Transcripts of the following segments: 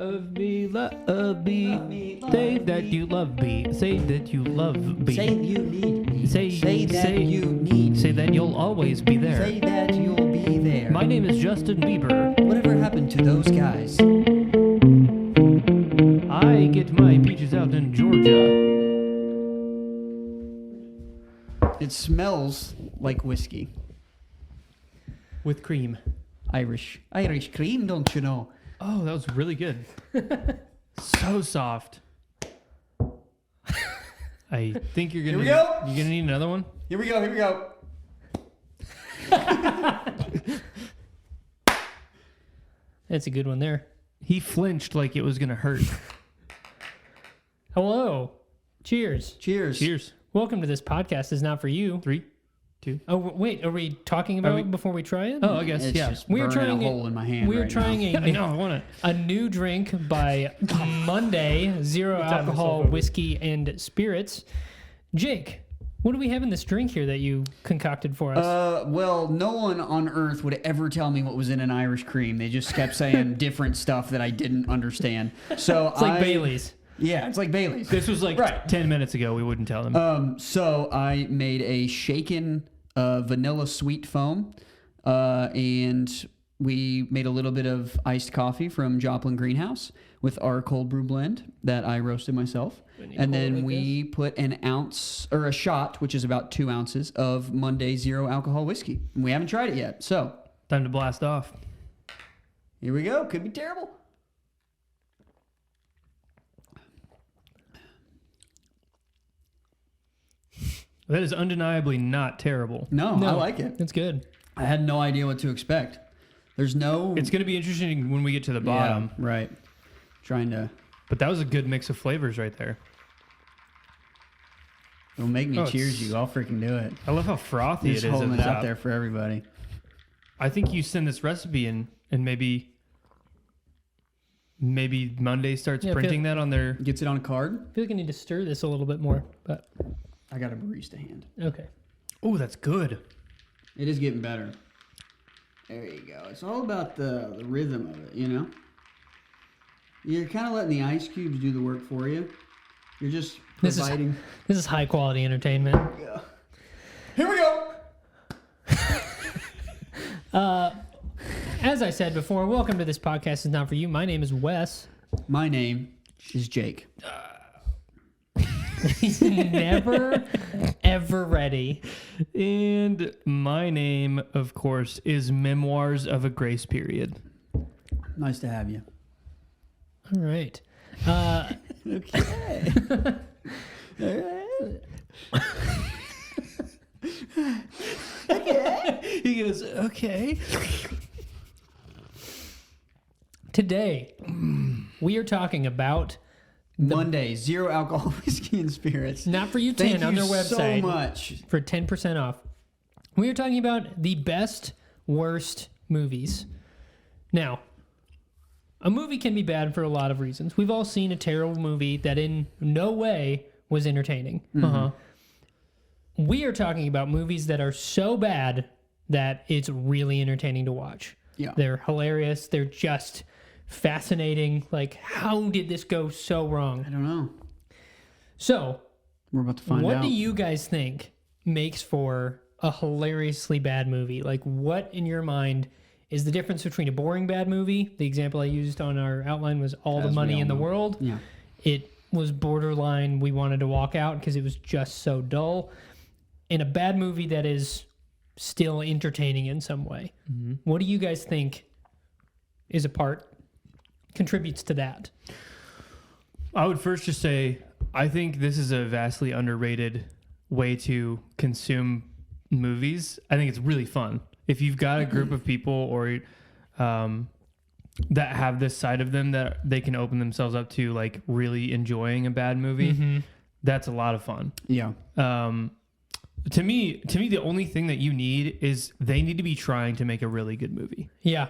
Love me, love me. Say that you love me. Say that you love me. Say you need me. Say that you need Say me. that you'll always be there. Say that you'll be there. My name is Justin Bieber. Whatever happened to those guys? I get my peaches out in Georgia. It smells like whiskey. With cream. Irish cream, don't you know? Oh, that was really good. So soft. I think you're gonna. Here we go. You're gonna need another one. Here we go. That's a good one there. He flinched like it was gonna hurt. Hello. Cheers. Cheers. Cheers. Welcome to this podcast is not for you. 3, 2. Oh, wait. Are we talking about it before we try it? Oh, I guess It's yeah. just We are burning trying a hole in my hand. We are right trying I know. I want it. a new drink by Monday, zero Time alcohol myself over. whiskey and spirits. Jake, what do we have in this drink here that you concocted for us? Well, no one on earth would ever tell me what was in an Irish cream. They just kept saying different stuff that I didn't understand. So it's like Bailey's. Yeah, it's like Bailey's. This was like Right. 10 minutes ago. We wouldn't tell them. So I made a shaken vanilla sweet foam, and we made a little bit of iced coffee from Joplin Greenhouse with our cold brew blend that I roasted myself. And then we put an ounce or a shot, which is about 2 ounces of Monday zero alcohol whiskey. And we haven't tried it yet. So Time to blast off. here we go. Could be terrible. That is undeniably not terrible. No, I like it. It's good. I had no idea what to expect. There's no... It's going to be interesting when we get to the bottom. Yeah, right. Trying to... But that was a good mix of flavors right there. It'll make me Oh, cheers it's- you. I'll freaking do it. I love how frothy Just it is holding at it the out top. there for everybody. I think you send this recipe in, and maybe Monday starts Yeah, I feel- printing that on their... Gets it on a card. I feel like I need to stir this a little bit more, but I got a barista hand. okay. Oh, that's good. It is getting better. There you go. It's all about the rhythm of it, you know? You're kind of letting the ice cubes do the work for you. You're just This is- providing... This is high quality entertainment. Yeah. Here we go! As I said before, welcome to this podcast is not for you. My name is Wes. My name is Jake. He's never, ever ready. And my name, of course, is Memoirs of a Grace Period. Nice to have you. All right. Okay. He goes, okay. Today, we are talking about Monday, zero alcohol whiskey and spirits. Not For You 10 Thank on you their website so much. for 10% off. We are talking about the best, worst movies. Now, a movie can be bad for a lot of reasons. We've all seen a terrible movie that in no way was entertaining. Uh-huh. We are talking about movies that are so bad that it's really entertaining to watch. Yeah. They're hilarious. They're just fascinating. Like, how did this go so wrong? I don't know. So, We're about to find what out. do you guys think makes for a hilariously bad movie? Like, what in your mind is the difference between a boring bad movie? The example I used on our outline was All the As we Money all in the know. World. Yeah. It was borderline, we wanted to walk out because it was just so dull. And a bad movie that is still entertaining in some way. Mm-hmm. What do you guys think is contributes to that? I would first just say, I think this is a vastly underrated way to consume movies. I think it's really fun. If you've got a group of people or that have this side of them that they can open themselves up to, like really enjoying a bad movie, that's a lot of fun. Yeah. To me, the only thing that you need is they need to be trying to make a really good movie. Yeah.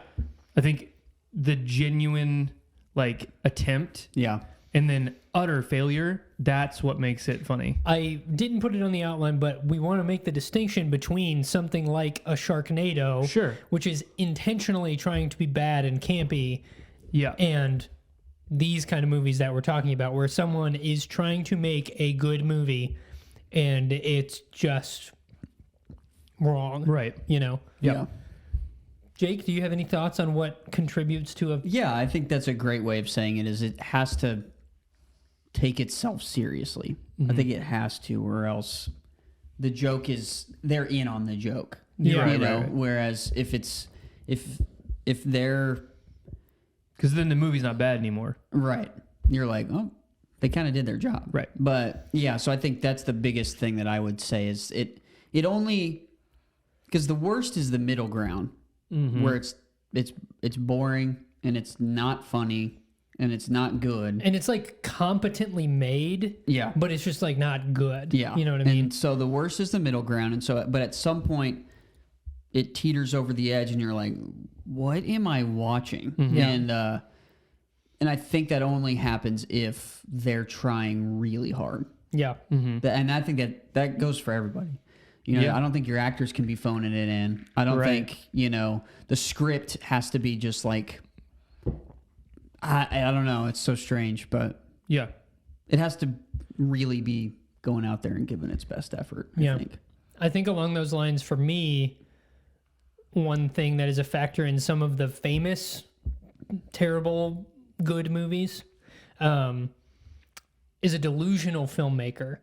I think the genuine like attempt Yeah. and then utter failure, that's what makes it funny. I didn't put it on the outline, but we want to make the distinction between something like a Sharknado, Sure. which is intentionally trying to be bad and campy, Yeah. and these kind of movies that we're talking about, where someone is trying to make a good movie and it's just wrong. Right. You know? Yeah. Jake, do you have any thoughts on what contributes to a... Yeah, I think that's a great way of saying it, is it has to take itself seriously. I think it has to, or else the joke is, they're in on the joke. Yeah. You know, Right. whereas if they're... Because then the movie's not bad anymore. Right. You're like, oh, they kind of did their job. Right. But yeah, so I think that's the biggest thing that I would say is it only, because the worst is the middle ground where it's boring and it's not funny and it's not good. And it's like competently made, Yeah. but it's just like not good. Yeah. You know what I mean? And so the worst is the middle ground. And so, but at some point it teeters over the edge and you're like, what am I watching? And I think that only happens if they're trying really hard. Yeah. And I think that goes for everybody. You know, Yeah. I don't think your actors can be phoning it in. I don't Right. think, you know, the script has to be just like, I don't know. It's so strange, but Yeah. it has to really be going out there and giving its best effort, I think. I think along those lines, for me, one thing that is a factor in some of the famous, terrible, good movies is a delusional filmmaker.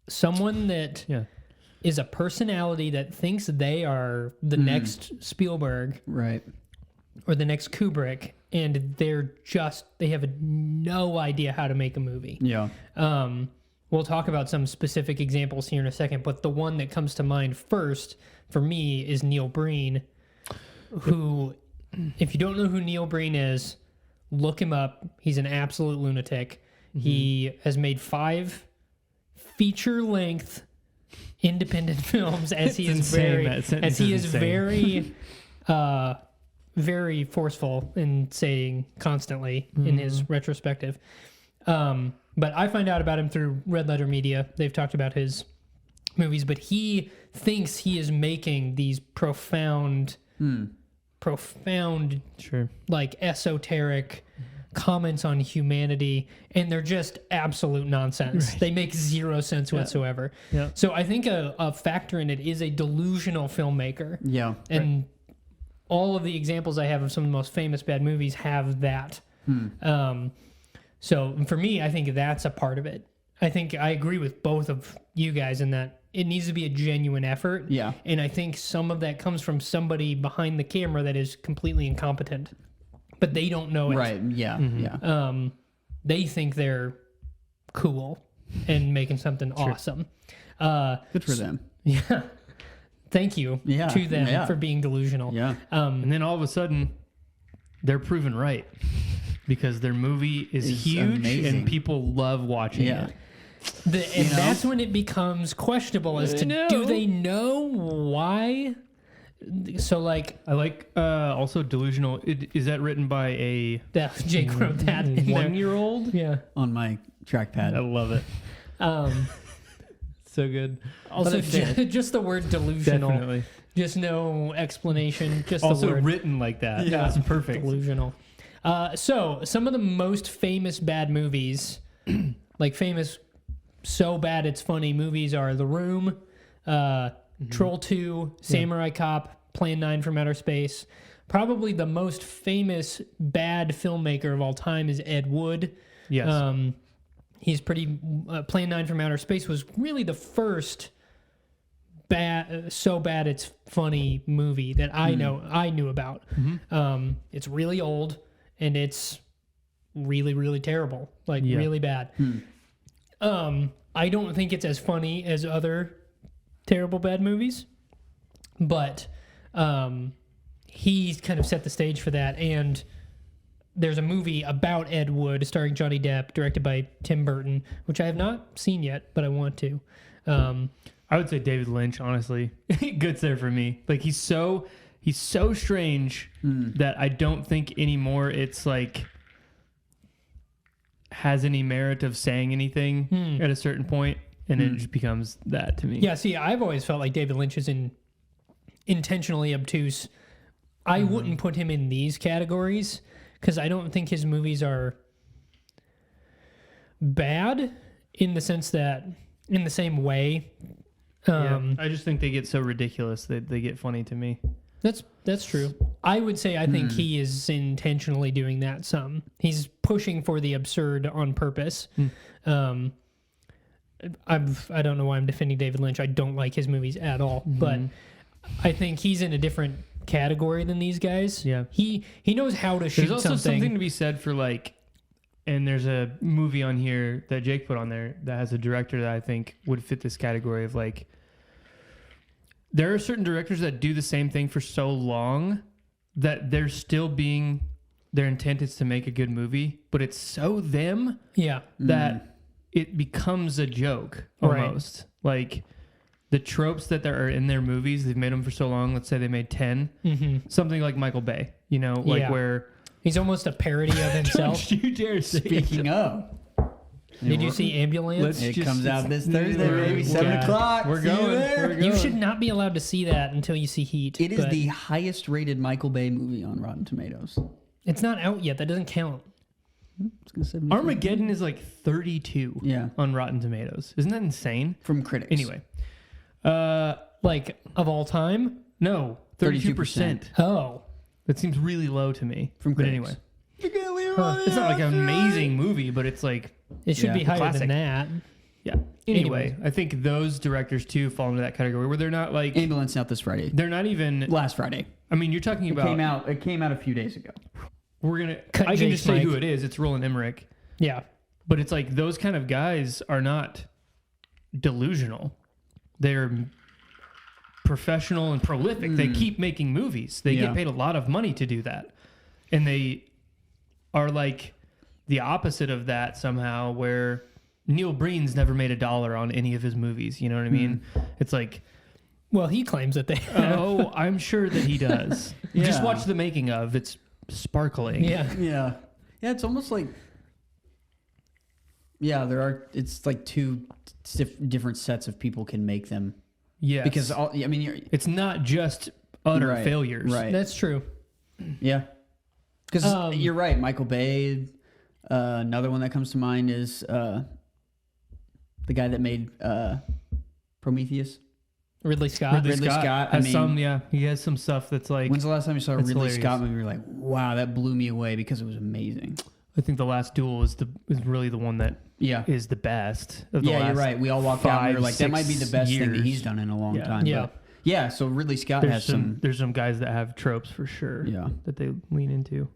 Someone that Yeah. is a personality that thinks they are the next Spielberg Right. or the next Kubrick, and they have no idea how to make a movie. Yeah. We'll talk about some specific examples here in a second, but the one that comes to mind first for me is Neil Breen, who, if you don't know who Neil Breen is, look him up. He's an absolute lunatic. He has made 5 feature-length independent films as he It's is insane. very, That sentence as he is is insane. very, very forceful in saying constantly in his retrospective. But I find out about him through Red Letter Media. They've talked about his movies, but he thinks he is making these profound, Sure. like esoteric comments on humanity, and they're just absolute nonsense. Right. They make zero sense whatsoever. Yeah. So I think a factor in it is a delusional filmmaker. Yeah. And all of the examples I have of some of the most famous bad movies have that. So for me, I think that's a part of it. I think I agree with both of you guys in that it needs to be a genuine effort. Yeah. And I think some of that comes from somebody behind the camera that is completely incompetent, but they don't know it. Right. Yeah. Yeah. They think they're cool and making something awesome. Good for them. Yeah. Thank you Yeah, to them yeah. for being delusional. Yeah. And then all of a sudden, they're proven right because their movie is It's huge amazing. and people love watching Yeah. it. And that's when it becomes questionable as to know. do they know why? So like I like also delusional. Is that written by a Jake wrote that in there. 1-year-old? Yeah. On my trackpad. I love it. So good. Also, just the word delusional. Definitely. Just no explanation. Just Also the word written like that. Yeah. That's perfect. delusional. So some of the most famous bad movies, like famous so bad it's funny movies, are The Room, Troll 2, Samurai Cop, Plan 9 from Outer Space. Probably the most famous bad filmmaker of all time is Ed Wood. Yes. He's pretty. Plan 9 from Outer Space was really the first so bad it's funny movie that I knew about. It's really old and it's really, really terrible, like really bad. I don't think it's as funny as other terrible bad movies, but he's kind of set the stage for that. And there's a movie about Ed Wood starring Johnny Depp, directed by Tim Burton, which I have not seen yet, but I want to. I would say David Lynch, honestly. Good's there for me. Like he's so strange that I don't think anymore it's like has any merit of saying anything at a certain point, and it just becomes that to me. Yeah, see, I've always felt like David Lynch is intentionally obtuse. I wouldn't put him in these categories because I don't think his movies are bad in the sense that in the same way. I just think they get so ridiculous that they get funny to me. That's true. I would say I think he is intentionally doing that some. He's pushing for the absurd on purpose. I don't know why I'm defending David Lynch. I don't like his movies at all, but I think he's in a different category than these guys. Yeah. He knows how to shoot There's also something. something to be said for like, and there's a movie on here that Jake put on there that has a director that I think would fit this category of like, there are certain directors that do the same thing for so long that they're still being, their intent is to make a good movie, but it's so them that it becomes a joke almost. Like the tropes that are in their movies, they've made them for so long. Let's say they made 10, something like Michael Bay, you know, like where he's almost a parody of himself. Don't you dare say Speaking of, Did you see Ambulance? it comes out this Thursday, baby, 7 o'clock. We're See you going. there. We're going. You should not be allowed to see that until you see Heat. It is but the highest rated Michael Bay movie on Rotten Tomatoes. It's not out yet. That doesn't count. It's gonna say Armageddon is like 32 on Rotten Tomatoes. Isn't that insane? from critics. Anyway. Like, of all time? No, 32%. Oh. That seems really low to me. From but critics. anyway. Huh. It's not like an amazing movie, but it's like, It should Yeah. be higher Classic. than that. yeah. Anyway, I think those directors too fall into that category where they're not like, Ambulance out this Friday. they're not even, Last Friday. I mean, you're talking about, It came out a few days ago. we're going Cut to, I can Jake's just say mic. who it is. It's Roland Emmerich. Yeah. But it's like those kind of guys are not delusional. They're professional and prolific. They keep making movies. They get paid a lot of money to do that. And they are like the opposite of that somehow, where Neil Breen's never made $1 on any of his movies. You know what I mean? It's like, Well, he claims that they oh, I'm sure that he does. Just Yeah. watch the making of. It's sparkling. Yeah. Yeah. Yeah, it's almost like it's like two different sets of people can make them. Yes. Because it's not just utter failures. Right. That's true. Yeah. Because you're right, Michael Bay. Another one that comes to mind is the guy that made Prometheus. Ridley Scott. Ridley Scott, has he has some stuff that's like. When's the last time you saw a That's Ridley hilarious. Scott movie? You're like, wow, that blew me away because it was amazing. I think The Last Duel is really the one that is the best. Of the Yeah, last you're right. We all walked out and we were like, that might be the 5-6 best thing that years. he's done in a long time. Yeah. But yeah, so Ridley Scott There's has some. there's some guys that have tropes for sure. Yeah. That they lean into.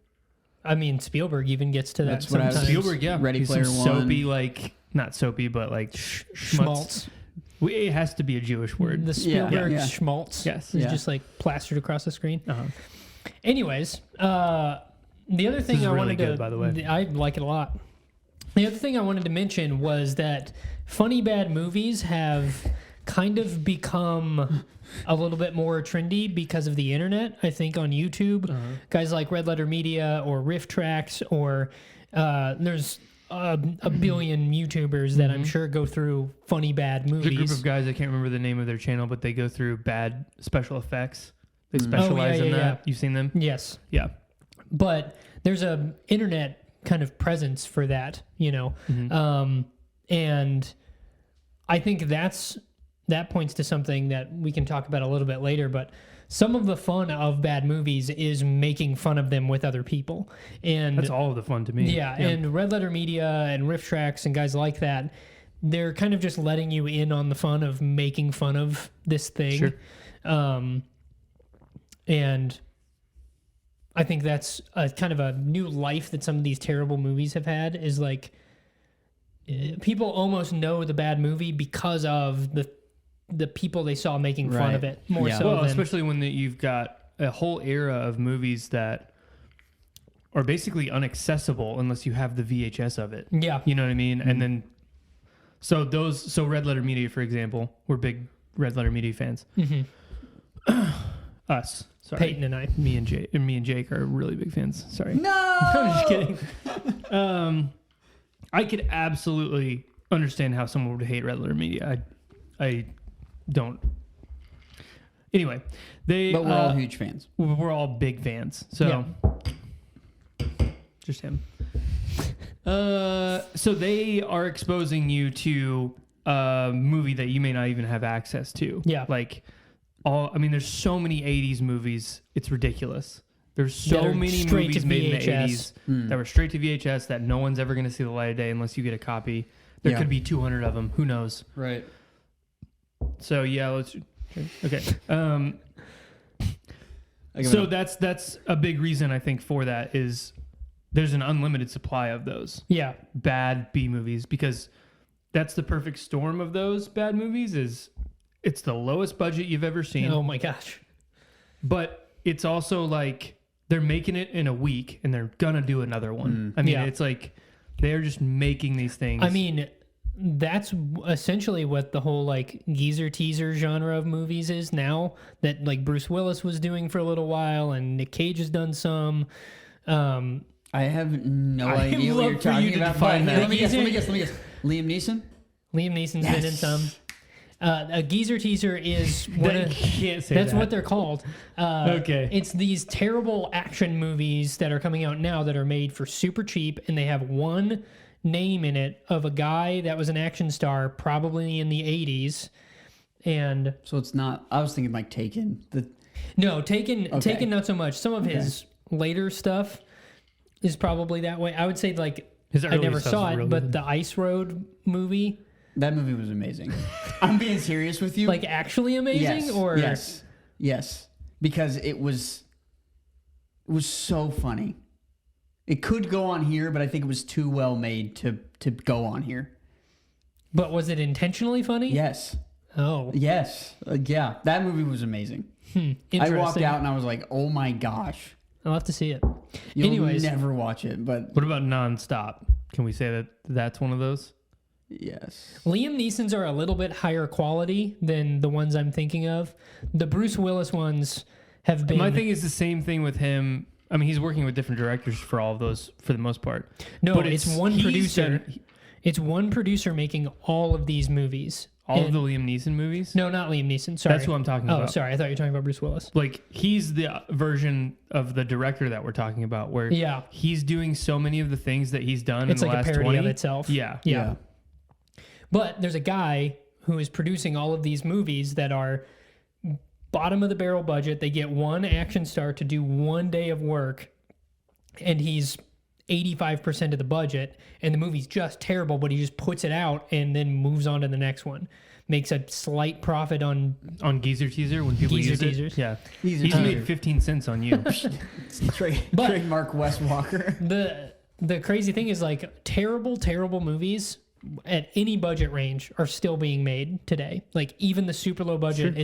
I mean, Spielberg even gets to that That's what I was- sometimes. Spielberg, yeah, Ready he's Player some One. soapy, like not soapy, but like Schmaltz. It has to be a Jewish word. The Spielberg Yeah. schmaltz Yes. is Yeah. just like plastered across the screen. Uh-huh. Anyways, the other thing is I really wanted good, to, by the way. I like it a lot. The other thing I wanted to mention was that funny bad movies have kind of become a little bit more trendy because of the internet. I think on YouTube, guys like Red Letter Media or Rifftrax or there's a billion YouTubers that I'm sure go through funny bad There's a group movies. of guys, I can't remember the name of their channel, but they go through bad special effects. They specialize in that. yeah. You've seen them? Yes. Yeah. But there's a internet kind of presence for that, you know, and I think that points to something that we can talk about a little bit later. But some of the fun of bad movies is making fun of them with other people, and That's all of the fun to me. yeah. And Red Letter Media and Rifftrax and guys like that, they're kind of just letting you in on the fun of making fun of this thing. Sure. And I think that's a kind of a new life that some of these terrible movies have had, is like people almost know the bad movie because of the people they saw making fun Right. of it more Yeah. so Well, than especially when you've got a whole era of movies that are basically unaccessible unless you have the VHS of it. yeah. You know what I mean? And then, so Red Letter Media, for example, we're big Red Letter Media fans. Us, sorry, Peyton and I. me and Jake are really big fans. Sorry, No! I'm just kidding. I could absolutely understand how someone would hate Red Letter Media. I don't. Anyway, But we're all huge fans. we're all big fans. So just him. So they are exposing you to a movie that you may not even have access to. Yeah. Like there's so many 80s movies. It's ridiculous. There's so That are many straight movies to made in the VHS. 80s that were straight to VHS that no one's ever going to see the light of day unless you get a copy. There could be 200 of them. Who knows? Right. So yeah, let's. Okay. give So it that's a big reason I think for that is there's an unlimited supply of those Yeah. bad B movies because that's the perfect storm of those bad movies is it's the lowest budget you've ever seen. Oh my gosh. But it's also like they're making it in a week and they're gonna do another one. I mean, Yeah. it's like they're just making these things. I mean, that's essentially what the whole like geezer teaser genre of movies is now that like Bruce Willis was doing for a little while and Nick Cage has done some. I have no I'd idea what love you're for you talking to about. define But that. let me guess. Liam Neeson? Liam Neeson's been in some. A geezer teaser is can't say that's that. what they're called. Okay. It's these terrible action movies that are coming out now that are made for super cheap, and they have one name in it of a guy that was an action star, probably in the 80s. And So it's not. I was thinking like Taken. no, Taken not so much. Some of his later stuff is probably that way. I would say like His I early never stuff's saw it, really but good. the Ice Road movie, That movie was amazing. I'm being serious with you. like actually amazing, yes, or yes, because it was so funny. It could go on here, but I think it was too well made to go on here. but was it intentionally funny? Yes, Oh, yes, yeah. That movie was amazing. I interesting. walked out and I was like, "Oh my gosh!" I'll have to see it. You'll Anyways, never watch it, but What about Nonstop? Can we say that that's one of those? yes. Liam Neeson's are a little bit higher quality than the ones I'm thinking of. The Bruce Willis ones have been. My thing is the same thing with him. I mean, he's working with different directors for all of those for the most part. No, But it's one he's producer. done- It's one producer making all of these movies. all of And- the Liam Neeson movies. No, not Liam Neeson. Sorry. That's who I'm talking Oh, about. sorry. I thought you were talking about Bruce Willis. Like he's the version of the director that we're talking about, where Yeah. he's doing so many of the things that he's done It's in the like a last parody 20. of itself. Yeah, Yeah. But there's a guy who is producing all of these movies that are bottom of the barrel budget. They get one action star to do one day of work, and he's 85% of the budget, and the movie's just terrible, but he just puts it out and then moves on to the next one. Makes a slight profit on on Geezer Teaser when people Geezer use Teasers. it. Yeah, Geezer he's Teaser. made 15 cents on you. But- Trademark Wes Walker. the crazy thing is like terrible movies at any budget range are still being made today. Like even the super low budget,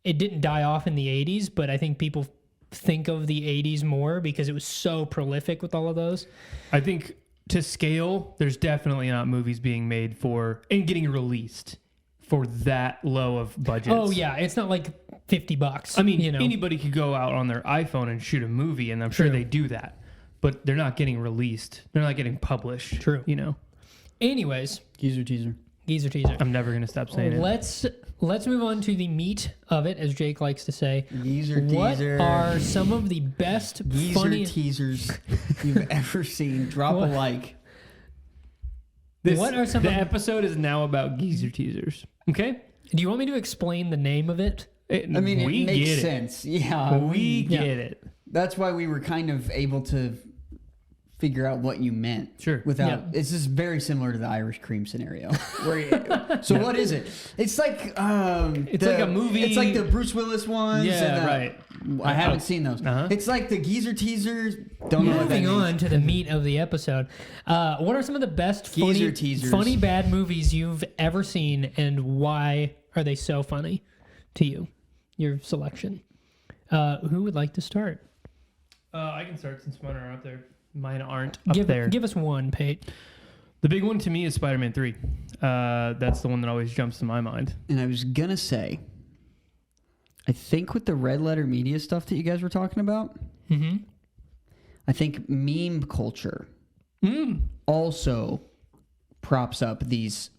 it didn't die off in the 80s, but I think people think of the 80s more because it was so prolific with all of those. I think to scale, there's definitely not movies being made for and getting released for that low of budgets. Oh yeah, it's not like $50. I mean, you know. anybody could go out on their iPhone and shoot a movie, and I'm sure True. they do that. But they're not getting released. They're not getting published. True. You know, Anyways, Geezer Teaser. geezer teaser. I'm never gonna stop saying it. Let's move on to the meat of it, as Jake likes to say. Geezer What Teaser. are some of the best, Geezer funniest? teasers you've ever seen? Drop What? a like. What are some The of- episode is now about geezer teasers. Okay. Do you want me to explain the name of it? I mean, it we makes get sense. Yeah, it. We get Yeah. it. That's why we were kind of able to figure out what you meant. Sure. Without Yeah. it's just very similar to the Irish cream scenario. So what is it? It's like It's like a movie- It's like the Bruce Willis ones. Yeah, and, right. I haven't seen those. Uh-huh. It's like the geezer teasers. Don't know what that Moving means. on to the meat of the episode. What are some of the best Geezer teasers. funny bad movies you've ever seen, and why are they so funny to you? Your selection. Who would like to start? I can start since mine are up there. Mine aren't up there. Give us one, Pate. The big one to me is Spider-Man 3. That's the one that always jumps to my mind. And I was gonna say, I think with the Red Letter Media stuff that you guys were talking about, Mm-hmm. I think meme culture also props up these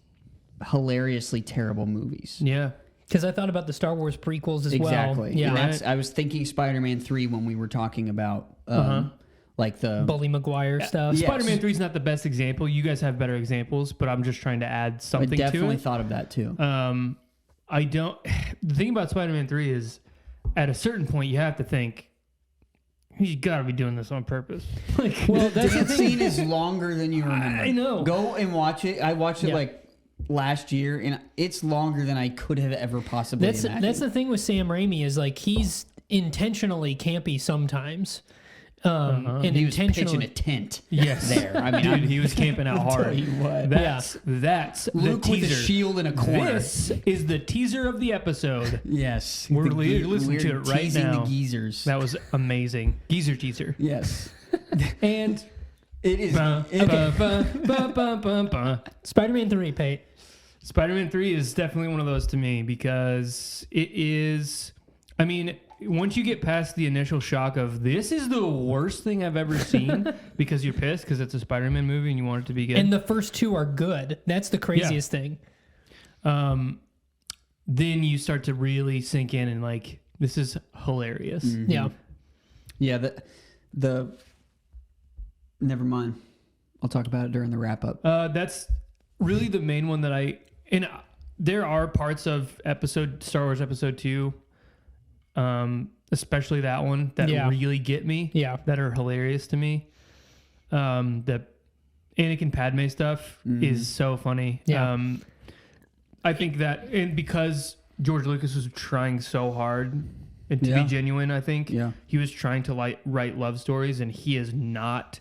hilariously terrible movies. Yeah. Because I thought about the Star Wars prequels as well. Exactly. Yeah. And I was thinking Spider-Man 3 when we were talking about like the Bully Maguire stuff. Yeah. Spider-Man 3 is not the best example. You guys have better examples, but I'm just trying to add I something to definitely it. thought of that too. I don't. The thing about Spider-Man 3 is, at a certain point, you have to think, he's got to be doing this on purpose. Like, Well, The that's the dance thing. scene is longer than you remember. I know. Go and watch it. I watched it Yeah. like last year, and it's longer than I could have ever possibly imagined. That's the thing with Sam Raimi is like he's intentionally campy sometimes, and he was pitching intentionally a tent. yes, There, I mean, dude, I'm- he was camping out hard. tell you what. That's the Luke with teaser. a shield in a corner. This is the teaser of the episode. Yes, We're The listening to we're it right teasing now. the geezers. That was amazing. Geezer teaser. Yes, And it is. Spider-Man 3, Pate. Spider-Man 3 is definitely one of those to me because it is. I mean, once you get past the initial shock of this is the worst thing I've ever seen because you're pissed because it's a Spider-Man movie and you want it to be good. And the first two are good. That's the craziest thing. Then you start to really sink in and like, this is hilarious. Yeah. Yeah, the. Never mind. I'll talk about it during the wrap up. That's really the main one that there are parts of Star Wars Episode 2, especially that one that really get me. Yeah. That are hilarious to me. The Anakin Padme stuff is so funny. Yeah. I think that, and because George Lucas was trying so hard and to be genuine, I think he was trying to write love stories, and he is not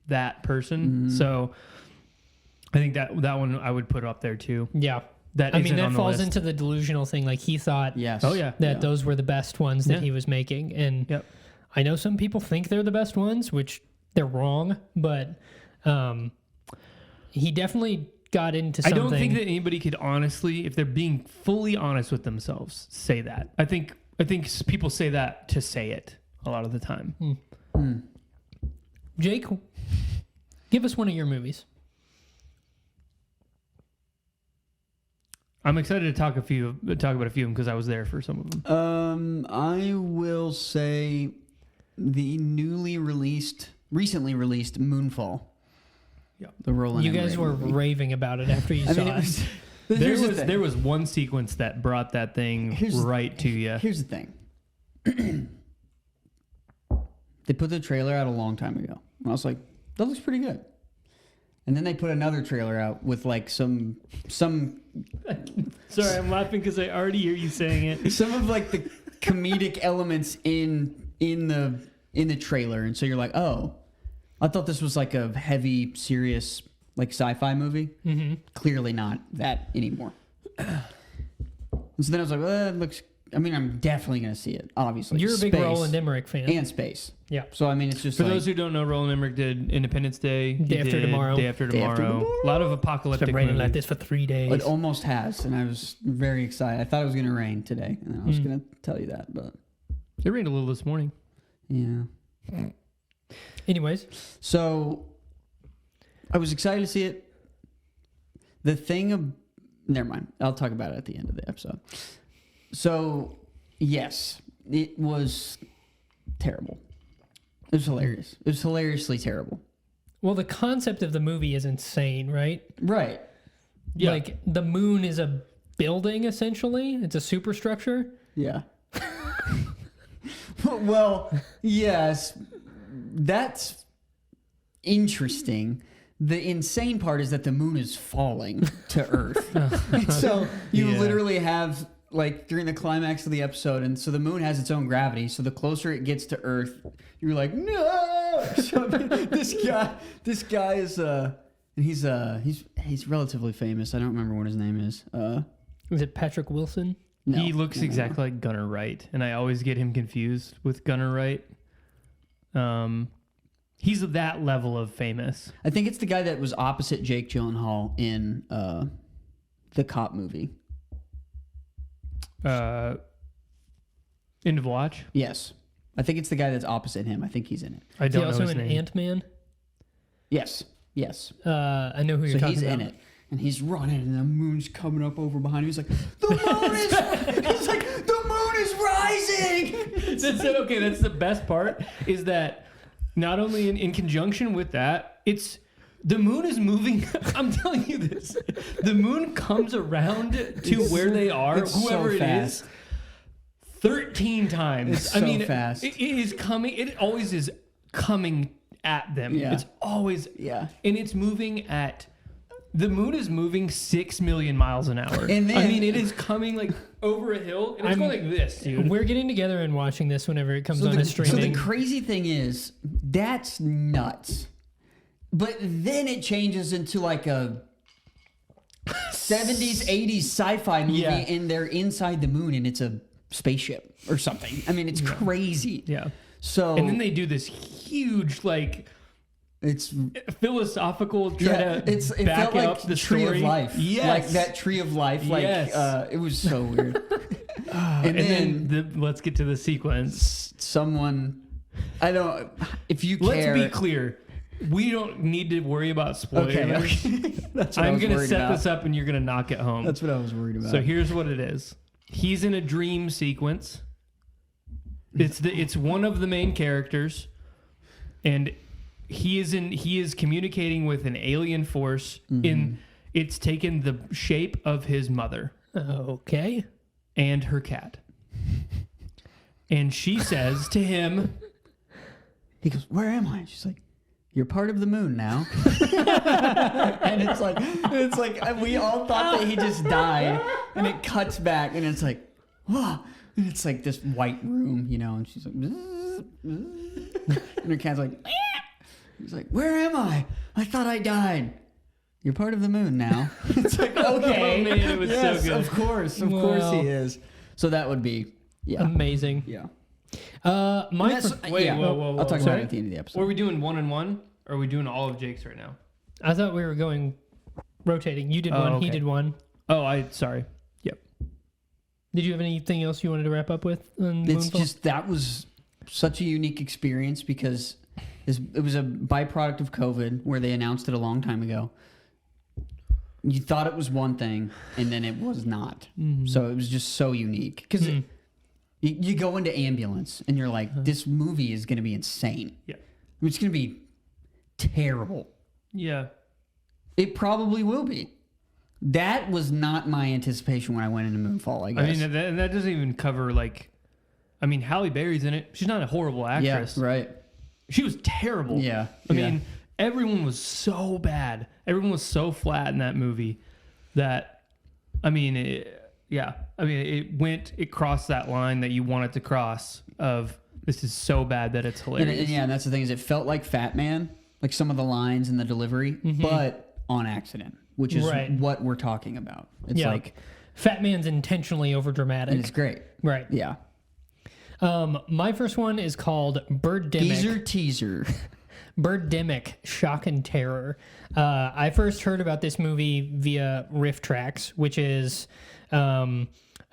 that person. So I think that one I would put up there too. Yeah. That I mean, isn't that on the falls list. into the delusional thing. Like he thought Yes. Oh yeah. that those were the best ones that he was making. And Yep. I know some people think they're the best ones, which they're wrong, but he definitely got into I something. don't think that anybody could honestly, if they're being fully honest with themselves, say that. I think people say that to say it a lot of the time. Jake, give us one of your movies. I'm excited to talk about a few of them because I was there for some of them. I will say the recently released Moonfall. Yeah. The Roland. You guys were raving about it after you saw it. There was one sequence that brought that thing right to you. Here's the thing. They put the trailer out a long time ago. And I was like, that looks pretty good. And then they put another trailer out with like some Sorry, I'm laughing because I already hear you saying it. some of like the comedic elements in the trailer, and so you're like, oh, I thought this was like a heavy, serious like sci-fi movie. Mm-hmm. Clearly not that anymore. And so then I was like, well, that looks. I mean, I'm definitely gonna see it. Obviously, You're a big Space Roland Emmerich fan. and space. Yeah. So I mean, it's just For like, those who don't know, Roland Emmerich did Independence Day. He Day After did Tomorrow. Day After Day After Tomorrow. Tomorrow. A lot of It's apocalyptic been raining movies. like this for 3 days. it almost has, and I was very excited. I thought it was gonna rain today, and I was gonna tell you that, but It rained a little this morning. yeah. Anyways, So I was excited to see it. The thing of never mind. I'll talk about it at the end of the episode. So yes, it was terrible. It was hilarious. It was hilariously terrible. well, the concept of the movie is insane, right? Right. Yeah. Like the moon is a building essentially. It's a superstructure. Yeah. Well, yes. That's interesting. The insane part is that the moon is falling to Earth. So you Yeah. literally have like during the climax of the episode, and so the moon has its own gravity. So the closer it gets to Earth, you're like, no. So I mean, this guy is he's relatively famous. I don't remember what his name is. Is it Patrick Wilson? No, He looks no. exactly like Gunnar Wright, and I always get him confused with Gunnar Wright. He's that level of famous. I think it's the guy that was opposite Jake Gyllenhaal in the cop movie. End of Watch. Yes. I think it's the guy that's opposite him. I think he's in it. I Is he don't know also his in name. Ant-Man? Yes. Yes. I know who you're So talking he's about. in it. And he's running and the moon's coming up over behind him. He's like, the moon is he's like, the moon is rising. That's the best part is that not only in conjunction with that, the moon is moving. I'm telling you this. The moon comes around to where they are, whoever it is, 13 times. It's so fast. It is coming. It always is coming at them. Yeah. It's always, Yeah. and it's moving at. The moon is moving 6 million miles an hour. And then, it is coming like over a hill, and it's going like this, dude. We're getting together and watching this whenever it comes on a streaming. So the crazy thing is, that's nuts. But then it changes into like a 70s, 80s sci-fi movie, Yeah. and they're inside the moon, and it's a spaceship or something. I mean, it's crazy. Yeah. So And then they do this huge, like, it's philosophical it back felt like up the Tree story. of Life. Yes. Like that Tree of Life. Like Yes. it was so weird. And then let's get to the sequence. Someone, I don't. If you Let's care, be clear. We don't need to worry about spoilers. okay. That's what I I'm was going to worried set about. this up and you're going to knock it home. That's what I was worried about. So here's what it is. He's in a dream sequence. It's one of the main characters, and he is communicating with an alien force. It's taken the shape of his mother Okay. and her cat. And she says to him, He goes, "Where am I?" She's like, "You're part of the moon now." And it's like we all thought that he just died, and it cuts back, and it's like, whoa, and it's like this white room, and she's like, "Bzz, bzz." And her cat's like, "Meow." He's like, "Where am I? I thought I died." "You're part of the moon now." It's like, okay, Oh, man, it was so yes, good. of course Wow. he is. So that would be, yeah, Amazing. yeah. My That's- Wait, yeah, whoa. I'll talk about Sorry? it at the end of the episode. Or are we doing 1 and 1? Or are we doing all of Jake's right now? I thought we were going rotating. You did Oh, one. okay. He did one. Oh, sorry. Yep. Did you have anything else you wanted to wrap up with? It's just, that was such a unique experience because it was a byproduct of COVID where they announced it a long time ago. You thought it was one thing, and then it was not. So it was just so unique. Because you go into ambulance, and you're like, this movie is going to be insane. Yeah. It's going to be terrible. Yeah. It probably will be. That was not my anticipation when I went into Moonfall, I guess. I mean, that doesn't even cover, Halle Berry's in it. She's not a horrible yeah, actress. right. She was terrible. Yeah. I mean, everyone was so bad. Everyone was so flat in that movie that, it crossed that line that you want it to cross of this is so bad that it's hilarious. And that's the thing is it felt like Fat Man, like some of the lines and the delivery, but on accident, which is Right. what we're talking about. It's like, Fat Man's intentionally overdramatic. and it's great. Right. Yeah. My first one is called Birdemic. Teaser. Birdemic, Shock and Terror. I first heard about this movie via Rifftrax, which is a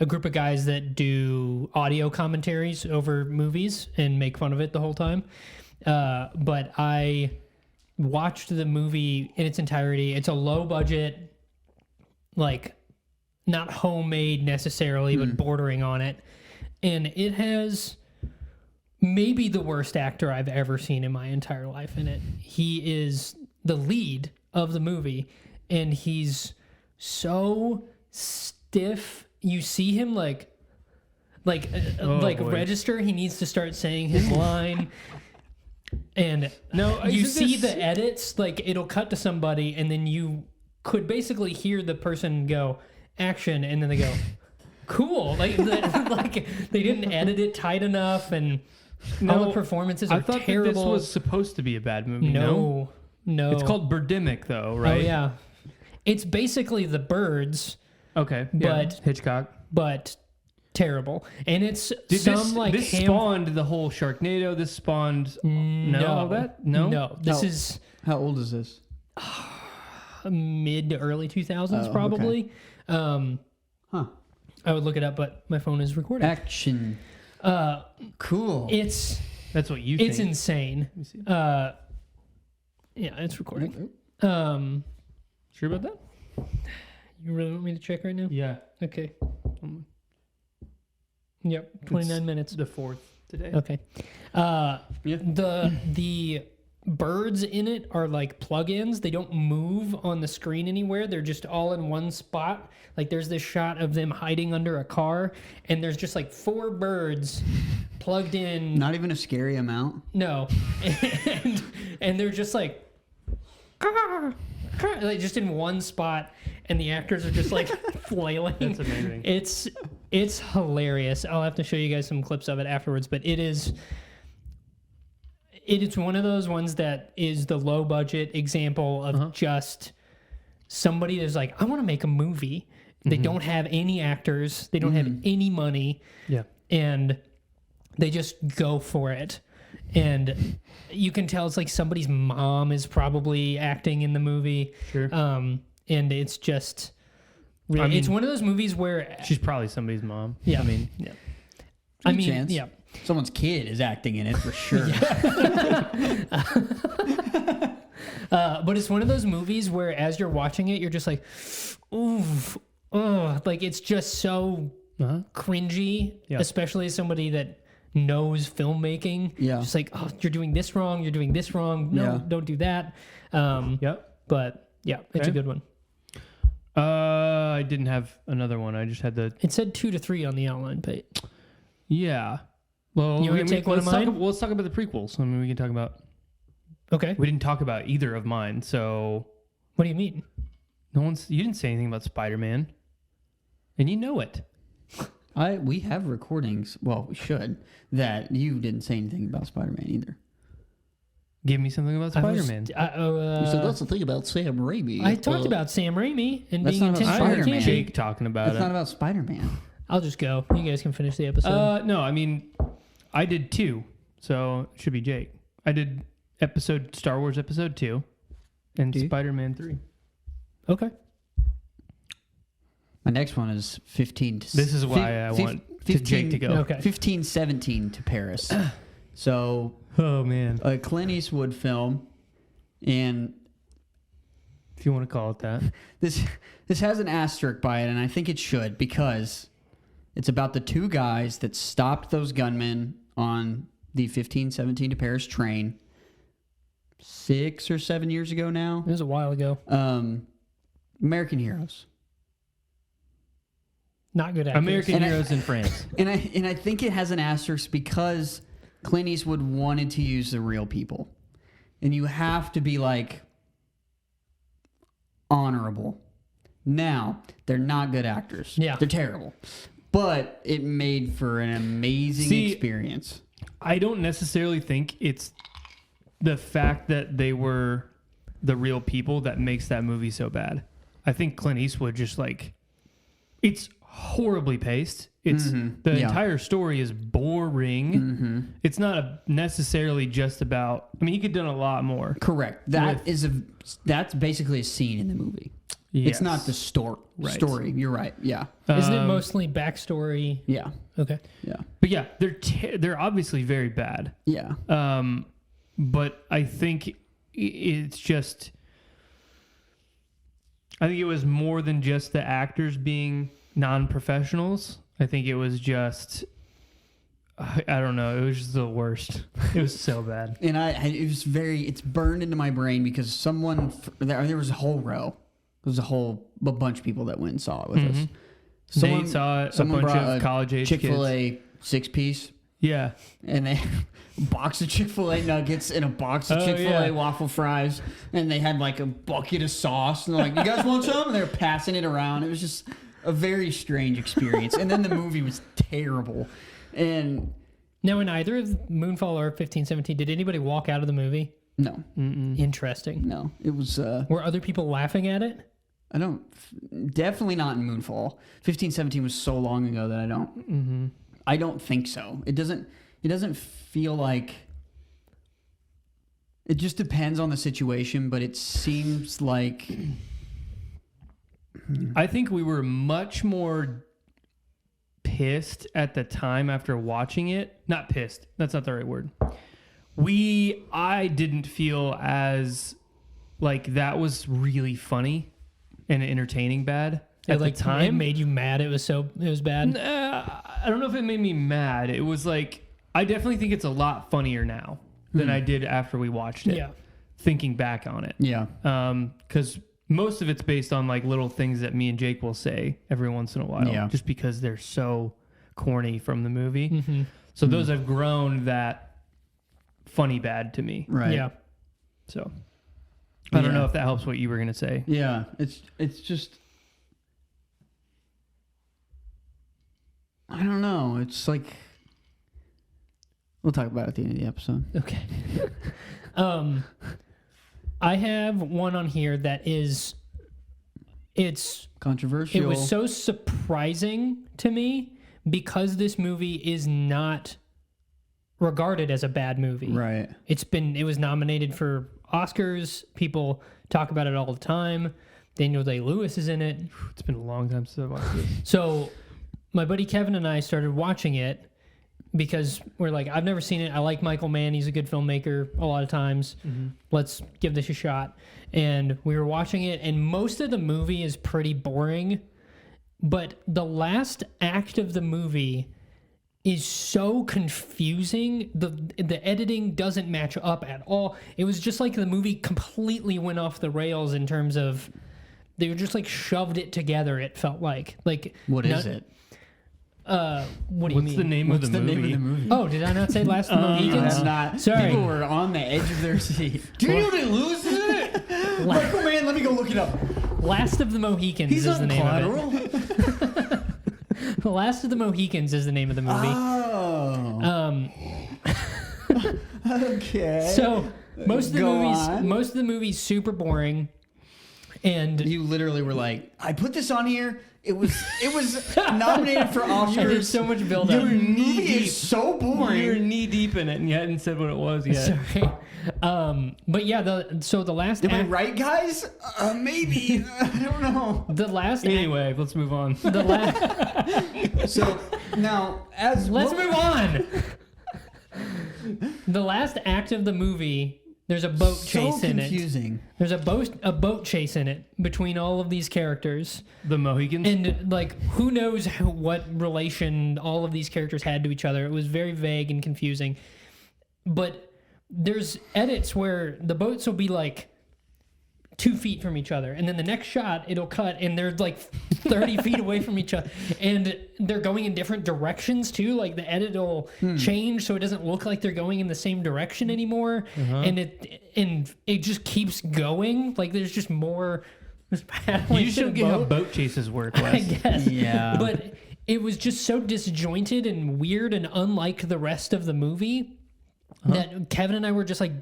group of guys that do audio commentaries over movies and make fun of it the whole time. But I watched the movie in its entirety. It's a low budget, not homemade necessarily, but bordering on it. And it has maybe the worst actor I've ever seen in my entire life in it. He is the lead of the movie, and he's so stiff. You see him boy. register. He needs to start saying his line. And you see the edits, it'll cut to somebody, and then you could basically hear the person go, action, and then they go, cool. They didn't edit it tight enough, and all the performances are I thought terrible. that this was supposed to be a bad movie. No. It's called Birdemic, though, right? Oh, yeah. It's basically The Birds, Okay. But- Hitchcock. but terrible. And it's This ham- spawned the whole Sharknado. This spawned No. No. This Oh. is How old is this? mid to early 2000s, Oh, probably. Huh. I would look it up, but my phone is recording. Action. Cool. It's That's what you think. it's insane. Let me see. Yeah, it's recording. Sure about that? You really want me to check right now? Yeah. Okay. Yep, 29 minutes. The fourth. today. Okay. The birds in it are like plugins. They don't move on the screen anywhere. They're just all in one spot. Like there's this shot of them hiding under a car, and there's just like 4 birds plugged in. Not even a scary amount. No, and they're just like just in one spot, and the actors are just like flailing. That's amazing. It's hilarious. I'll have to show you guys some clips of it afterwards, but it is one of those ones that is the low budget example of just somebody that's like, I want to make a movie. They don't have any actors. They don't have any money. Yeah. And they just go for it. And you can tell it's like somebody's mom is probably acting in the movie. Sure. And it's just really, I mean, it's one of those movies where she's probably somebody's mom. Yeah. I mean, yeah. I mean, chance. yeah. Someone's kid is acting in it for sure. But it's one of those movies where as you're watching it, you're just like, ooh, oh, like it's just so cringy, especially as somebody that knows filmmaking. Yeah. Just like, oh, you're doing this wrong. You're doing this wrong. No, Yeah. don't do that. Yep. But yeah, it's a Okay. good one. I didn't have another one. I just had the It said 2 to 3 on the outline, but yeah. Well, You wanna take one of mine? Let's talk about the prequels. I mean, we can talk about. okay. We didn't talk about either of mine, so What do you mean? you didn't say anything about Spider-Man, and you know it. We have recordings. Well, we should. That you didn't say anything about Spider-Man either. Give me something about Spider-Man. You said that's the thing about Sam Raimi. I talked about Sam Raimi and That's being not about intentionally Spider-Man. campy. Jake talking about That's it. not about Spider-Man. I'll just go. You guys can finish the episode. No, I mean, I did 2, so it should be Jake. I did Star Wars Episode 2 and You? Spider-Man 3. Okay. My next one is 15 to This is why I want Jake to go. Okay. 1517 to Paris. So Oh man, a Clint Eastwood film, and if you want to call it that. this has an asterisk by it, and I think it should, because it's about the 2 guys that stopped those gunmen on the 1517 to Paris train 6 or 7 years ago now. It was a while ago. American heroes. Not good actors. American Heroes in France. And I think it has an asterisk because Clint Eastwood wanted to use the real people. And you have to be like honorable. Now, they're not good actors. Yeah. They're terrible. But it made for an amazing experience. I don't necessarily think it's the fact that they were the real people that makes that movie so bad. I think Clint Eastwood just like, it's horribly paced. It's the entire story is boring. It's not necessarily just about. I mean, he could have done a lot more. Correct. That's basically a scene in the movie. Yes. It's not the story. You're right. Yeah. Isn't it mostly backstory? Yeah. Okay. Yeah. But yeah, they're obviously very bad. Yeah. But I think it's just. I think it was more than just the actors being non-professionals. I think it was just, I don't know. It was just the worst. It was so bad. And it's burned into my brain because there was a whole row. There was a bunch of people that went and saw it with us. Nate saw it, a bunch of college-age kids. Chick-fil-A 6-piece. Yeah. And they box of Chick-fil-A nuggets and a box of Chick-fil-A waffle fries. And they had like a bucket of sauce. And they're like, you guys want some? And they're passing it around. It was just a very strange experience. And then the movie was terrible. And Now, in either of Moonfall or 1517, did anybody walk out of the movie? no, Interesting. no. It was, Were other people laughing at it? definitely not in Moonfall. 1517 was so long ago that I don't think so. It doesn't feel like, it just depends on the situation, but it seems like, I think we were much more pissed at the time after watching it. Not pissed. That's not the right word. I didn't feel as like that was really funny and entertaining bad at the time. It made you mad. It was bad. I don't know if it made me mad. It was like I definitely think it's a lot funnier now than I did after we watched it. Yeah. Thinking back on it. Yeah. Because most of it's based on like little things that me and Jake will say every once in a while. Yeah. Just because they're so corny from the movie. Mm-hmm. So those have grown that funny bad to me. Right. Yeah. So I don't Yeah. know if that helps what you were going to say. Yeah. It's just, I don't know. It's like, we'll talk about it at the end of the episode. Okay. I have one on here that it's Controversial. it was so surprising to me because this movie is not regarded as a bad movie. Right. It was nominated for Oscars. People talk about it all the time. Daniel Day-Lewis is in it. It's been a long time since I watched this. So my buddy Kevin and I started watching it because we're like, I've never seen it. I like Michael Mann. He's a good filmmaker a lot of times. Let's give this a shot. And we were watching it, and most of the movie is pretty boring. But the last act of the movie is so confusing. The editing doesn't match up at all. It was just like the movie completely went off the rails in terms of they were just like shoved it together, it felt like. What is it? What do you What's mean? the name What's of the the movie? name of the movie? Oh, did I not say Last of the Mohicans? That's not. Sorry. People were on the edge of their seat. Daniel Day-Lewis is in it? Michael Mann, let me go look it up. Last of the Mohicans He's is the on name Collateral? of it. The Last of the Mohicans is the name of the movie. Oh. Okay. So most of the Go movies, on. most of the movies, super boring, and You literally were like, I put this on here. It was nominated for Oscars. there's so much build Your up. movie is so boring. You're knee deep in it and you hadn't said what it was yet. Sorry. But yeah, the last Am I act, right, guys? Maybe. I don't know. the last act- Anyway, let's move on. the last So now, let's move on. The last act of the movie, there's a boat chase in it. confusing. There's a boat chase in it between all of these characters. The Mohicans? And like, who knows what relation all of these characters had to each other? It was very vague and confusing. But there's edits where the boats will be like 2 feet from each other, and then the next shot it'll cut, and they're like 30 feet away from each other, and they're going in different directions too. Like the edit will change, so it doesn't look like they're going in the same direction anymore, and it just keeps going. Like there's just more. You should get how boat chases work, I Wes. guess. Yeah. But it was just so disjointed and weird and unlike the rest of the movie that Kevin and I were just like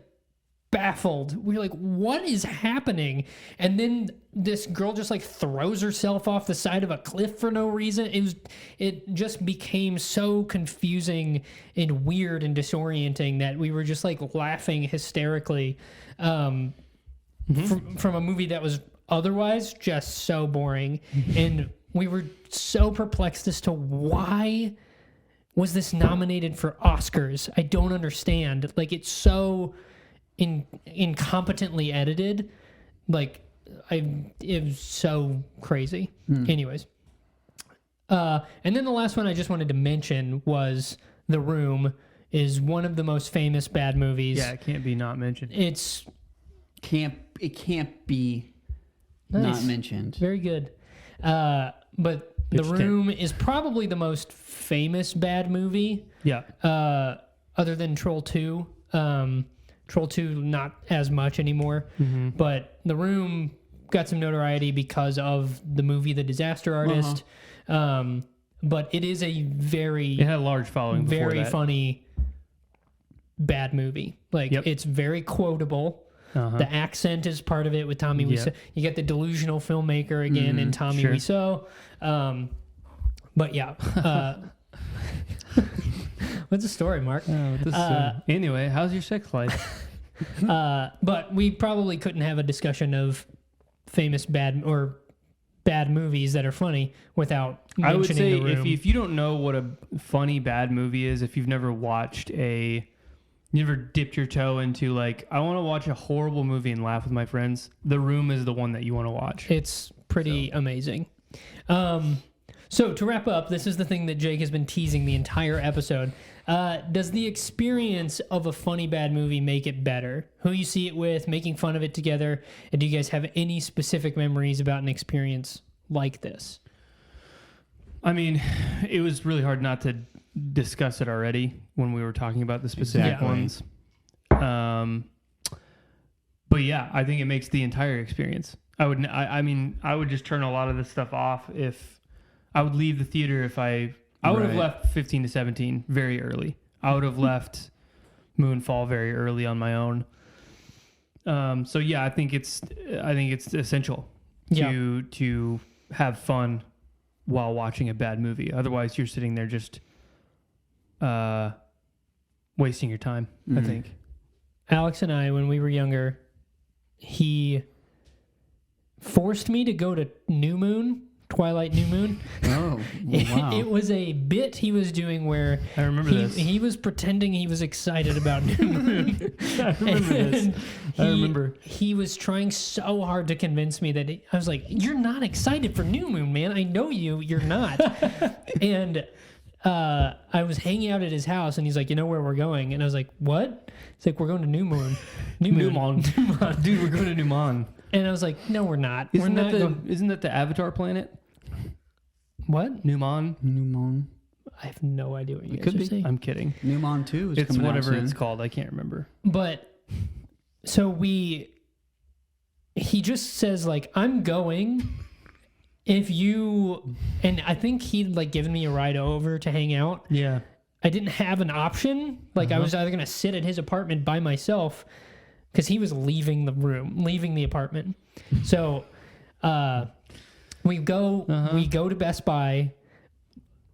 baffled. We were like, what is happening? And then this girl just like throws herself off the side of a cliff for no reason. It just became so confusing and weird and disorienting that we were just like laughing hysterically from a movie that was otherwise just so boring. And we were so perplexed as to why was this nominated for Oscars. I don't understand. Like, it's so incompetently edited. Like, it was so crazy. Anyways. And then the last one I just wanted to mention was The Room is one of the most famous bad movies. Yeah, it can't be not mentioned. It can't be Nice. not mentioned. Very good. But The Room is probably the most famous bad movie, Yeah. other than Troll 2. Troll 2, not as much anymore. But The Room got some notoriety because of the movie The Disaster Artist. But it is a It had a large following before very that. funny bad movie. Like, it's very quotable. The accent is part of it with Tommy Wiseau. You get the delusional filmmaker again in Tommy Wiseau. But yeah. What's the story, Mark? Anyway, how's your sex life? But we probably couldn't have a discussion of famous bad movies that are funny without mentioning I would say The Room. if you don't know what a funny bad movie is, if you've never you never dipped your toe into like, I want to watch a horrible movie and laugh with my friends, The Room is the one that you want to watch. It's pretty amazing. So to wrap up, this is the thing that Jake has been teasing the entire episode. Does the experience of a funny bad movie make it better? Who you see it with, making fun of it together, and do you guys have any specific memories about an experience like this? I mean, it was really hard not to discuss it already when we were talking about the specific ones. But yeah, I think it makes the entire experience. I would just turn a lot of this stuff off if I would leave the theater if I would have left 15 to 17 very early. I would have left Moonfall very early on my own. So yeah, I think it's essential to have fun while watching a bad movie. Otherwise, you're sitting there just wasting your time. I think. Alex and I, when we were younger, he forced me to go to Twilight New Moon. Oh, wow. It was a bit he was doing where I remember this. He was pretending he was excited about New Moon. I remember this. I remember. He was trying so hard to convince me that I was like, "You're not excited for New Moon, man. I know you. You're not." And I was hanging out at his house, and he's like, "You know where we're going?" And I was like, "What?" It's like, "We're going to New Moon." Dude, we're going to New Moon. And I was like, "No, we're not. Isn't that the Avatar planet? What? Newmon. I have no idea what you It guys could are be. saying. I'm kidding. Newmon 2 is It's coming whatever out soon. it's called. I can't remember. But so he just says like, "I'm going if you," and I think he'd like given me a ride over to hang out. Yeah. I didn't have an option. Like I was either going to sit at his apartment by myself because he was leaving the apartment. So we go to Best Buy.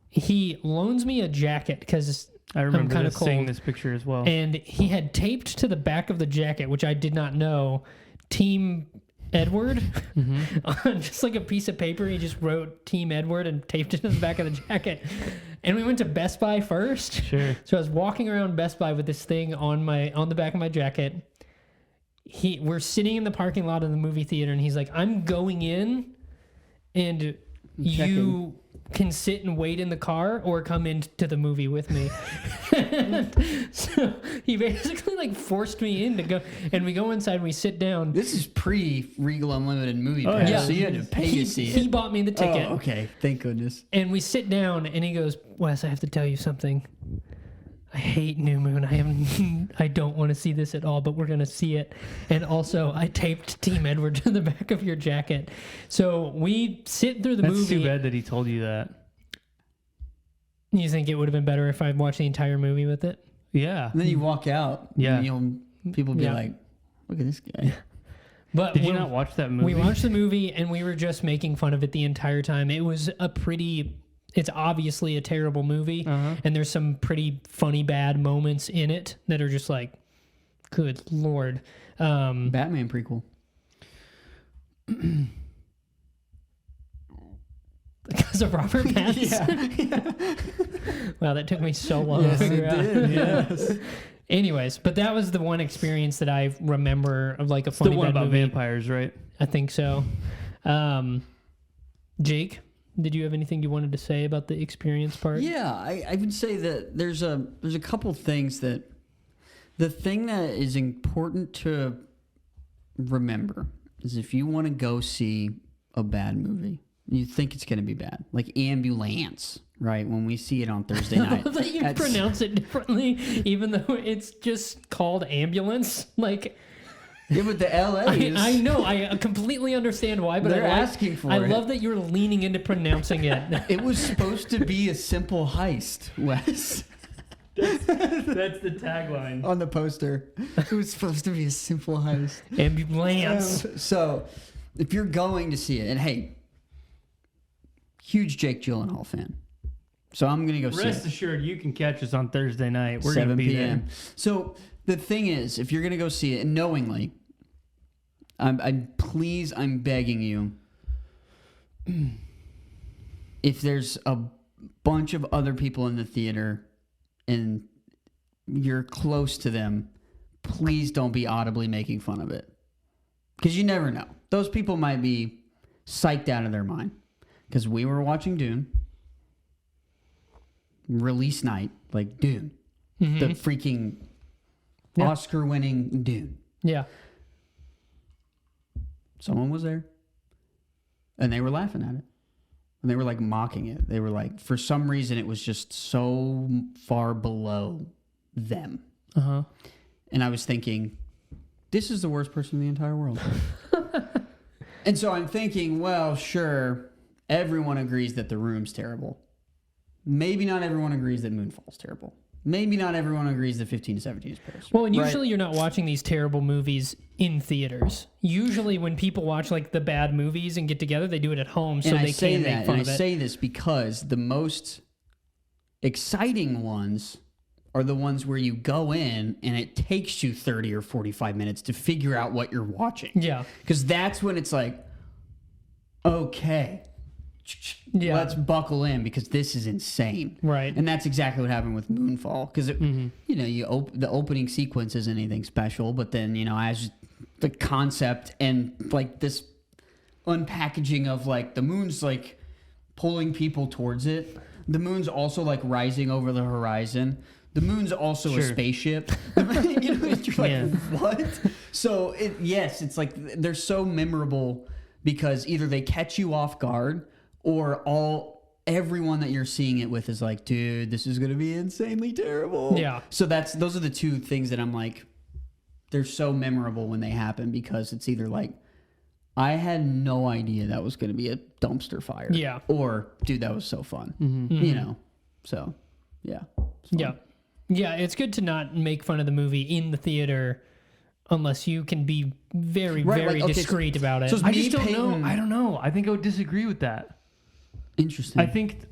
He loans me a jacket because I remember kind of seeing cold. this picture as well. And he had taped to the back of the jacket, which I did not know, Team Edward. On just like a piece of paper, he just wrote Team Edward and taped it to the back of the jacket. And we went to Best Buy first. Sure. So I was walking around Best Buy with this thing on the back of my jacket. We're sitting in the parking lot of the movie theater, and he's like, "I'm going in, and you can sit and wait in the car or come into the movie with me." So he basically like forced me in to go, and we go inside and we sit down. This is pre-Regal Unlimited movie pass, yeah. so you had to pay to see it. He bought me the ticket. Oh, okay. Thank goodness. And we sit down, and he goes, "Wes, I have to tell you something. I hate New Moon. I don't want to see this at all, but we're going to see it. And also, I taped Team Edward to the back of your jacket." So we sit through the movie. That's too bad that he told you that. You think it would have been better if I'd watched the entire movie with it? Yeah. And then you walk out. Yeah. And people be like, "Look at this guy." But Did you not watch that movie? We watched the movie, and we were just making fun of it the entire time. It was it's obviously a terrible movie, and there's some pretty funny bad moments in it that are just like, good Lord. Batman prequel. Because of Robert Pattinson? Wow, that took me so long to figure out. Yes. Anyways, but that was the one experience that I remember of like a funny the one bad about movie. vampires, right? I think so. Jake, did you have anything you wanted to say about the experience part? Yeah, I would say that there's a couple things that the thing that is important to remember is if you want to go see a bad movie, you think it's going to be bad, like Ambulance, right? When we see it on Thursday night, that you pronounce it differently, even though it's just called Ambulance. Like, yeah, but the LA is. I know, I completely understand why, but They're asking for I it. love that you're leaning into pronouncing it. It was supposed to be a simple heist, Wes. That's the tagline. On the poster, it was supposed to be a simple heist. Ambulance. So, if you're going to see it, and hey, huge Jake Gyllenhaal fan, so I'm gonna go see it. Rest assured, you can catch us on Thursday night. We're 7 gonna be p.m. there. So the thing is, if you're gonna go see it, and knowingly, I'm begging you, if there's a bunch of other people in the theater and you're close to them, please don't be audibly making fun of it, because you never know. Those people might be psyched out of their mind. Because we were watching Dune, release night, like Dune, the freaking Oscar-winning Dune. Yeah. Someone was there, and they were laughing at it, and they were like mocking it. They were like, for some reason, it was just so far below them. Uh-huh. And I was thinking, this is the worst person in the entire world. And so I'm thinking, well, sure, everyone agrees that The Room's terrible. Maybe not everyone agrees that Moonfall's terrible. Maybe not everyone agrees that 15 to 17 is Paris. Well, and usually you're not watching these terrible movies in theaters. Usually when people watch like the bad movies and get together, they do it at home so they can make fun of it. And I say this because the most exciting ones are the ones where you go in and it takes you 30 or 45 minutes to figure out what you're watching. Yeah. Because that's when it's like, okay, let's buckle in because this is insane. Right. And that's exactly what happened with Moonfall. Because, the opening sequence isn't anything special, but then, as the concept and like this unpackaging of like the moon's like pulling people towards it. The moon's also like rising over the horizon. The moon's also a spaceship. You're like, what? So it's like they're so memorable because either they catch you off guard or everyone that you're seeing it with is like, dude, this is gonna be insanely terrible. Yeah. So those are the two things that I'm like, they're so memorable when they happen because it's either like, I had no idea that was gonna be a dumpster fire. Yeah. Or, dude, that was so fun. So yeah. Yeah. Yeah, it's good to not make fun of the movie in the theater unless you can be very, very discreet about it. So I just don't know. I don't know. I think I would disagree with that. Interesting. I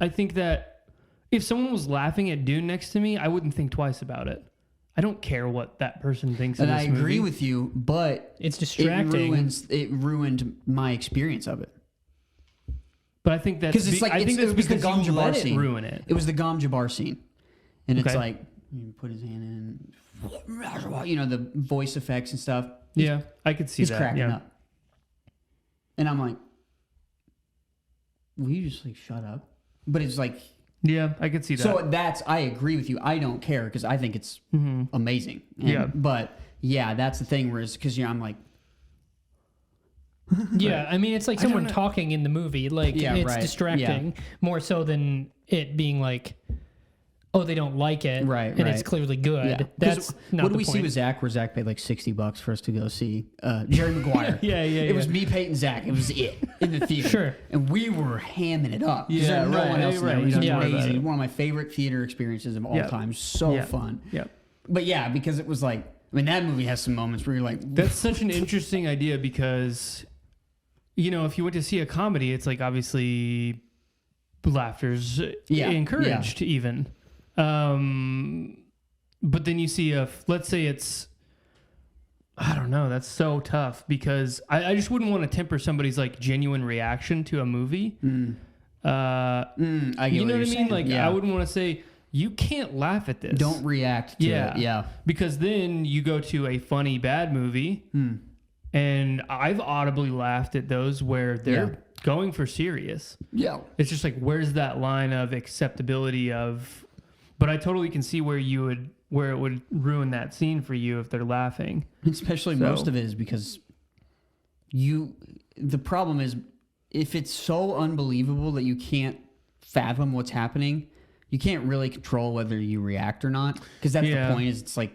think that if someone was laughing at Dune next to me, I wouldn't think twice about it. I don't care what that person thinks of this movie. And I agree with you, but it's distracting. It ruined my experience of it. But I think that's it's like, I think that's it was the because Gom you Jabbar let it scene. ruin it. It was the Gom Jabbar scene, and it's Okay. like you put his hand in, the voice effects and stuff. Yeah, I could see He's that. cracking Yeah. up, and I'm like, will you just like shut up? But it's like, Yeah, I could see that. so I agree with you. I don't care because I think it's amazing. But yeah, that's the thing. Whereas because I'm like. Yeah, I mean, it's like someone talking in the movie. Like, it's distracting more so than it being like, oh, they don't like it. Right, and it's clearly good. Yeah. That's not what the did we point. see with Zach, where Zach paid like $60 for us to go see Jerry Maguire? It was me, Peyton, Zach. It was it in the theater. Sure. And we were hamming it up. Yeah, There's no one else in there. It was Yeah. amazing. One of my favorite theater experiences of all time. So fun. Yeah. But yeah, because it was like, I mean, that movie has some moments where you're like, That's such an interesting idea because, if you went to see a comedy, it's like obviously laughter's encouraged even. But then you see let's say it's, I don't know, that's so tough because I just wouldn't want to temper somebody's like genuine reaction to a movie. I get You know what I mean? saying. Like I wouldn't want to say, you can't laugh at this. Don't react to it. Yeah. Because then you go to a funny bad movie, and I've audibly laughed at those where they're going for serious. Yeah. It's just like, where's that line of acceptability of? But I totally can see where it would ruin that scene for you if they're laughing. Especially most of it is because the problem is if it's so unbelievable that you can't fathom what's happening, you can't really control whether you react or not. Because that's the point is it's like,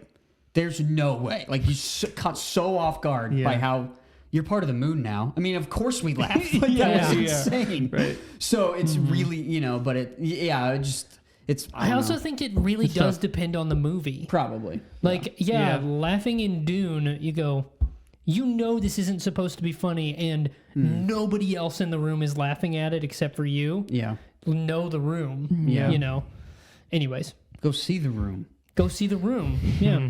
there's no way. Like you caught so off guard by how you're part of the moon now. I mean, of course we laughed. Like, that was insane. Right. So it's really, but I also think it really does depend on the movie. Probably. Like, laughing in Dune, you go, this isn't supposed to be funny, and nobody else in the room is laughing at it except for you. Yeah. Know the room. Yeah. Anyways. Go see The Room. Go see The Room. Yeah.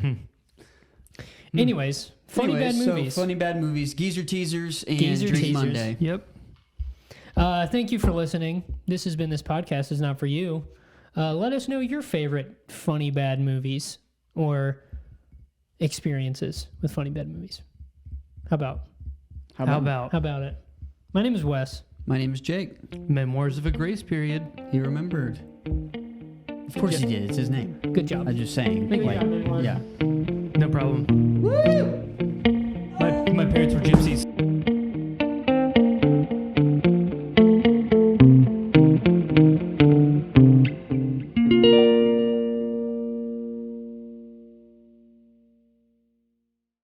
Anyways, funny bad movies. So funny bad movies, Geezer Teasers, and Geezer Drink Teasers. Monday. Yep. Thank you for listening. This has been This Podcast Is Not For You. Let us know your favorite funny bad movies or experiences with funny bad movies. How about it? My name is Wes. My name is Jake. Memoirs of a Grace Period. He remembered. Of course he did. It's his name. Good job. I'm just saying. Thank you. Like, yeah. No problem. My parents were gypsies.